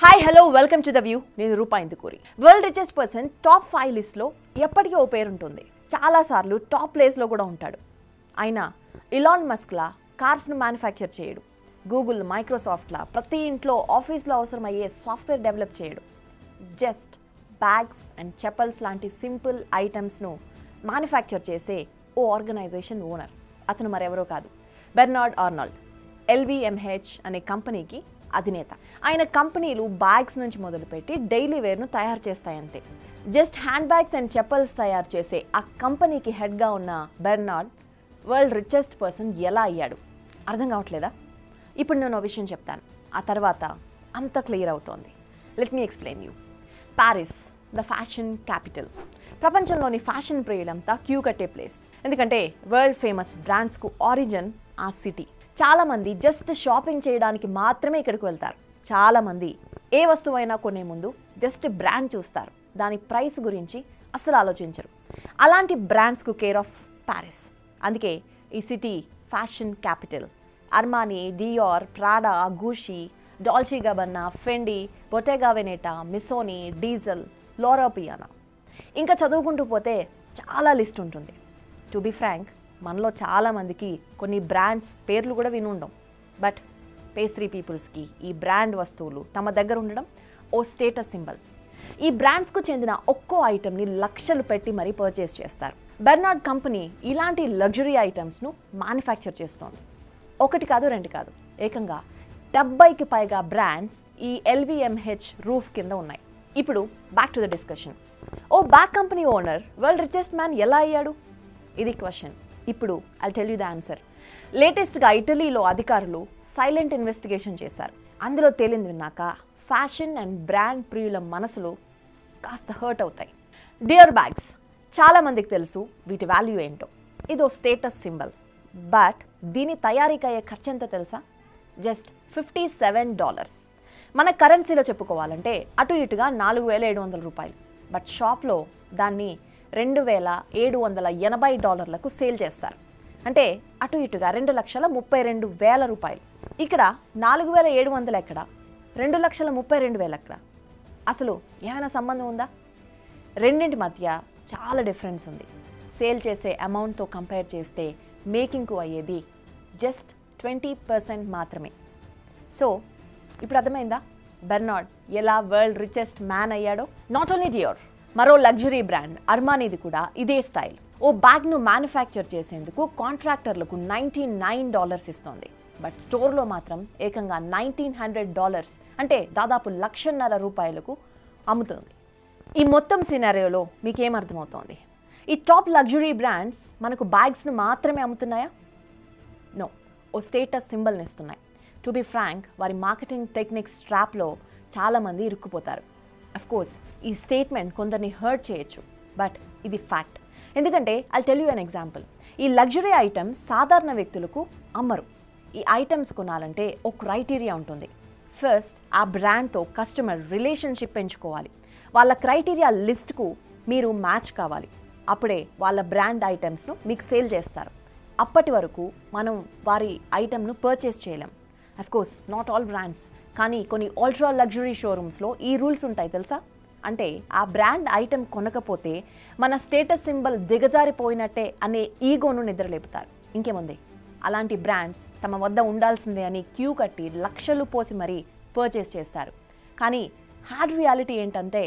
Hi hello welcome to the view. నేను Roopa Indukuri. World richest person top 5 లిస్ట్లో ఎప్పటికీ ఓ పేరు ఉంటుంది. చాలాసార్లు టాప్ ప్లేస్లో కూడా ఉంటాడు. అయినా ఇలాన్ మస్క్లా కార్స్ను మ్యానుఫ్యాక్చర్ చేయడు. గూగుల్, మైక్రోసాఫ్ట్లా ప్రతి ఇంట్లో ఆఫీస్లో అవసరమయ్యే సాఫ్ట్వేర్ డెవలప్ చేయడు. జస్ట్ బ్యాగ్స్ అండ్ చెప్పల్స్ లాంటి సింపుల్ ఐటమ్స్ను మ్యానుఫ్యాక్చర్ చేసే ఓ ఆర్గనైజేషన్ ఓనర్. అతను మరెవరో కాదు, బెర్నార్డ్ ఆర్నాల్డ్. LVMH అనే కంపెనీకి అధినేత. ఆయన కంపెనీలు బ్యాగ్స్ నుంచి మొదలుపెట్టి డైలీ వేర్ను తయారు చేస్తాయంతే. Just hand bags and chappals తయారు చేసే ఆ కంపెనీకి హెడ్గా ఉన్న బెర్నార్డ్ వరల్డ్ రిచెస్ట్ పర్సన్ ఎలా అయ్యాడు? అర్థం కావట్లేదా? ఇప్పుడు నేను ఒక విషయం చెప్తాను, ఆ తర్వాత అంత క్లియర్ అవుతోంది. Let me explain you. Paris, the fashion capital. ప్రపంచంలోని ఫ్యాషన్ ప్రియులంతా క్యూ కట్టే ప్లేస్. ఎందుకంటే వరల్డ్ ఫేమస్ బ్రాండ్స్కు ఆరిజిన్ ఆ సిటీ. చాలామంది జస్ట్ షాపింగ్ చేయడానికి మాత్రమే ఇక్కడికి వెళ్తారు. చాలామంది ఏ వస్తువైనా కొనే ముందు జస్ట్ బ్రాండ్ చూస్తారు, దాని ప్రైస్ గురించి అస్సలు ఆలోచించరు. అలాంటి బ్రాండ్స్కు కేర్ ఆఫ్ ప్యారిస్. అందుకే ఈ city fashion capital. Armani, Dior, Prada, Gucci, Dolce Gabbana, Fendi, Bottega Veneta, Missoni, Diesel, Loro Piana. ఇంకా చదువుకుంటూ పోతే చాలా లిస్ట్ ఉంటుంది. టు బి ఫ్రాంక్, మనలో చాలామందికి కొన్ని బ్రాండ్స్ పేర్లు కూడా విని ఉండం. బట్ పేస్ట్రీ పీపుల్స్కి ఈ బ్రాండ్ వస్తువులు తమ దగ్గర ఉండడం ఓ స్టేటస్ సింబల్. ఈ బ్రాండ్స్కు చెందిన ఒక్కో ఐటమ్ని లక్షలు పెట్టి మరీ పర్చేస్ చేస్తారు. బెర్నార్డ్ కంపెనీ ఇలాంటి లగ్జరీ ఐటమ్స్ను మ్యానుఫ్యాక్చర్ చేస్తోంది. ఒకటి కాదు, రెండు కాదు, ఏకంగా 70కి పైగా బ్రాండ్స్ ఈ LVMH రూఫ్ కింద ఉన్నాయి. ఇప్పుడు బ్యాక్ టు ద డిస్కషన్. ఓ bag company owner world richest man ఎలా అయ్యాడు? ఇది క్వశ్చన్. ఇప్పుడు I tell you the answer. లేటెస్ట్గా ఇటలీలో అధికారులు సైలెంట్ ఇన్వెస్టిగేషన్ చేశారు. అందులో తేలింది విన్నాక ఫ్యాషన్ అండ్ బ్రాండ్ ప్రియుల మనసులు కాస్త హర్ట్ అవుతాయి. డియర్ బ్యాగ్స్ చాలామందికి తెలుసు వీటి వాల్యూ ఏంటో. ఇదో స్టేటస్ సింబల్. బట్ దీని తయారీకి అయ్యే ఖర్చు ఎంత తెలుసా? జస్ట్ $57. మన కరెన్సీలో చెప్పుకోవాలంటే అటు ఇటుగా $4,700. బట్ షాప్లో దాన్ని $2,780 సేల్ చేస్తారు. అంటే అటు ఇటుగా $2,32,000. ఇక్కడ 4,700 ఎక్కడ, 2,32,000 ఎక్కడ? అసలు ఏమైనా సంబంధం ఉందా? రెండింటి మధ్య చాలా డిఫరెన్స్ ఉంది. సేల్ చేసే అమౌంట్తో కంపేర్ చేస్తే మేకింగ్కు అయ్యేది జస్ట్ 20% మాత్రమే. సో ఇప్పుడు అర్థమైందా బెర్నార్డ్ ఎలా వరల్డ్ రిచెస్ట్ మ్యాన్ అయ్యాడో? నాట్ ఓన్లీ డియోర్, మరో లగ్జరీ బ్రాండ్ అర్మానీది కూడా ఇదే స్టైల్. ఓ బ్యాగ్ను మ్యానుఫ్యాక్చర్ చేసేందుకు కాంట్రాక్టర్లకు $99 ఇస్తోంది. బట్ స్టోర్లో మాత్రం ఏకంగా $1,900, అంటే దాదాపు $1,50,000 అమ్ముతుంది. ఈ మొత్తం సినారియోలో మీకేం అర్థమవుతోంది? ఈ టాప్ లగ్జరీ బ్రాండ్స్ మనకు బ్యాగ్స్ను మాత్రమే అమ్ముతున్నాయా? నో, ఓ స్టేటస్ సింబల్ని ఇస్తున్నాయి. టు బి ఫ్రాంక్, వారి మార్కెటింగ్ టెక్నిక్స్ ట్రాప్లో చాలామంది ఇరుక్కుపోతారు. అఫ్కోర్స్ ఈ స్టేట్మెంట్ కొందరిని హర్ట్ చేయొచ్చు, బట్ ఇది ఫ్యాక్ట్. ఎందుకంటే I tell you an example. ఈ లగ్జరీ ఐటమ్స్ సాధారణ వ్యక్తులకు అమ్మరు. ఈ ఐటమ్స్ కొనాలంటే ఒక క్రైటీరియా ఉంటుంది. ఫస్ట్ ఆ బ్రాండ్తో కస్టమర్ రిలేషన్షిప్ పెంచుకోవాలి. వాళ్ళ క్రైటీరియా లిస్ట్కు మీరు మ్యాచ్ కావాలి. అప్పుడే వాళ్ళ బ్రాండ్ ఐటమ్స్ను మీకు సేల్ చేస్తారు. అప్పటి వరకు మనం వారి ఐటమ్ను పర్చేస్ చేయలేం. అఫ్కోర్స్ నాట్ ఆల్ బ్రాండ్స్, కానీ కొన్ని అల్ట్రా లగ్జరీ షోరూమ్స్లో ఈ రూల్స్ ఉంటాయి తెలుసా? అంటే ఆ బ్రాండ్ ఐటమ్ కొనకపోతే మన స్టేటస్ సింబల్ దిగజారిపోయినట్టే అనే ఈగోను నిద్రలేపుతారు. ఇంకేముంది, అలాంటి బ్రాండ్స్ తమ వద్ద ఉండాల్సిందే అని క్యూ కట్టి లక్షలు పోసి మరీ పర్చేస్ చేస్తారు. కానీ హార్డ్ రియాలిటీ ఏంటంటే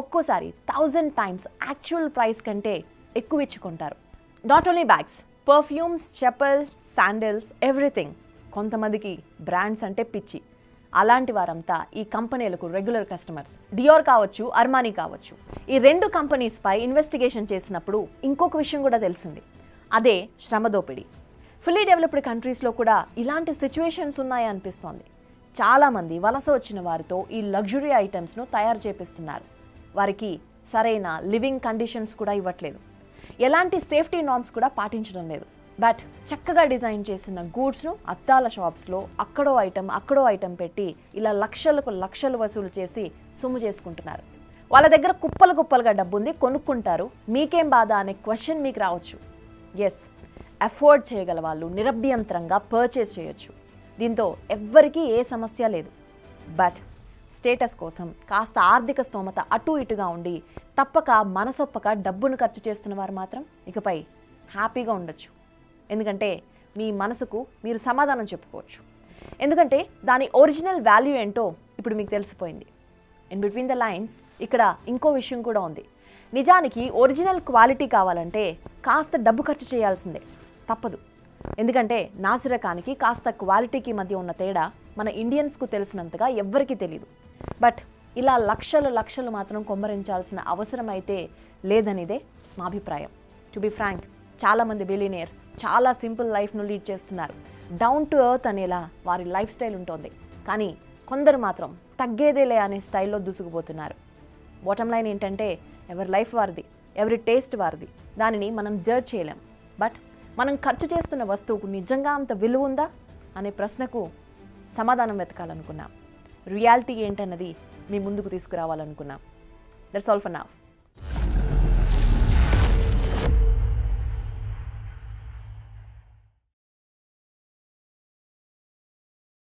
ఒక్కోసారి 1000 times యాక్చువల్ ప్రైస్ కంటే ఎక్కువ ఇచ్చుకుంటారు. Not only bags, perfumes, chappal, sandals, everything. కొంతమందికి బ్రాండ్స్ అంటే పిచ్చి. అలాంటి వారంతా ఈ కంపెనీలకు రెగ్యులర్ కస్టమర్స్. డియోర్ కావచ్చు, అర్మానీ కావచ్చు. ఈ రెండు కంపెనీస్పై ఇన్వెస్టిగేషన్ చేసినప్పుడు ఇంకొక విషయం కూడా తెలిసింది. అదే శ్రమ దోపిడీ. ఫుల్లీ డెవలప్డ్ కంట్రీస్లో కూడా ఇలాంటి సిచ్యువేషన్స్ ఉన్నాయా అనిపిస్తోంది. చాలామంది వలస వచ్చిన వారితో ఈ లగ్జరీ ఐటమ్స్ను తయారు చేపిస్తున్నారు. వారికి సరైన లివింగ్ కండిషన్స్ కూడా ఇవ్వట్లేదు. ఎలాంటి సేఫ్టీ నార్మ్స్ కూడా పాటించడం లేదు. బట్ చక్కగా డిజైన్ చేసిన గూడ్స్ను అద్దాల షాప్స్లో అక్కడో ఐటమ్ పెట్టి ఇలా లక్షలు వసూలు చేసి సొమ్ము చేసుకుంటున్నారు. వాళ్ళ దగ్గర కుప్పలుగా డబ్బు ఉంది, కొనుక్కుంటారు. మీకేం బాధ అనే క్వశ్చన్ మీకు రావచ్చు. ఎస్, అఫోర్డ్ చేయగల వాళ్ళు నిరభ్యంతరంగా పర్చేస్ చేయొచ్చు. దీంతో ఎవ్వరికీ ఏ సమస్య లేదు. బట్ స్టేటస్ కోసం, కాస్త ఆర్థిక స్తోమత అటు ఇటుగా ఉండి తప్పక మనసొప్పక డబ్బును ఖర్చు చేస్తున్న వారు మాత్రం ఇకపై హ్యాపీగా ఉండొచ్చు. ఎందుకంటే మీ మనసుకు మీరు సమాధానం చెప్పుకోవచ్చు. ఎందుకంటే దాని ఒరిజినల్ వాల్యూ ఏంటో ఇప్పుడు మీకు తెలిసిపోయింది. ఇన్ బిట్వీన్ ద లైన్స్ ఇక్కడ ఇంకో విషయం కూడా ఉంది. నిజానికి ఒరిజినల్ క్వాలిటీ కావాలంటే కాస్త డబ్బు ఖర్చు చేయాల్సిందే, తప్పదు. ఎందుకంటే నాసిరకానికి కాస్త క్వాలిటీకి మధ్య ఉన్న తేడా మన ఇండియన్స్కు తెలిసినంతగా ఎవ్వరికీ తెలియదు. బట్ ఇలా లక్షలు మాత్రం కొమ్మరించాల్సిన అవసరం అయితే లేదనిదే మా అభిప్రాయం. టు బి ఫ్రాంక్, చాలామంది బిలియనియర్స్ చాలా సింపుల్ లైఫ్ను లీడ్ చేస్తున్నారు. డౌన్ టు ఎర్త్ అనేలా వారి లైఫ్ స్టైల్ ఉంటుంది. కానీ కొందరు మాత్రం తగ్గేదేలే అనే స్టైల్లో దూసుకుపోతున్నారు. బాటమ్ లైన్ ఏంటంటే ఎవరి లైఫ్ వారిది, ఎవరి టేస్ట్ వారిది. దానిని మనం జడ్జ్ చేయలేం. బట్ మనం ఖర్చు చేస్తున్న వస్తువుకు నిజంగా అంత విలువ ఉందా అనే ప్రశ్నకు సమాధానం వెతకాలనుకున్నాం. రియాలిటీ ఏంటన్నది మీ ముందుకు తీసుకురావాలనుకున్నాం. That's all for now.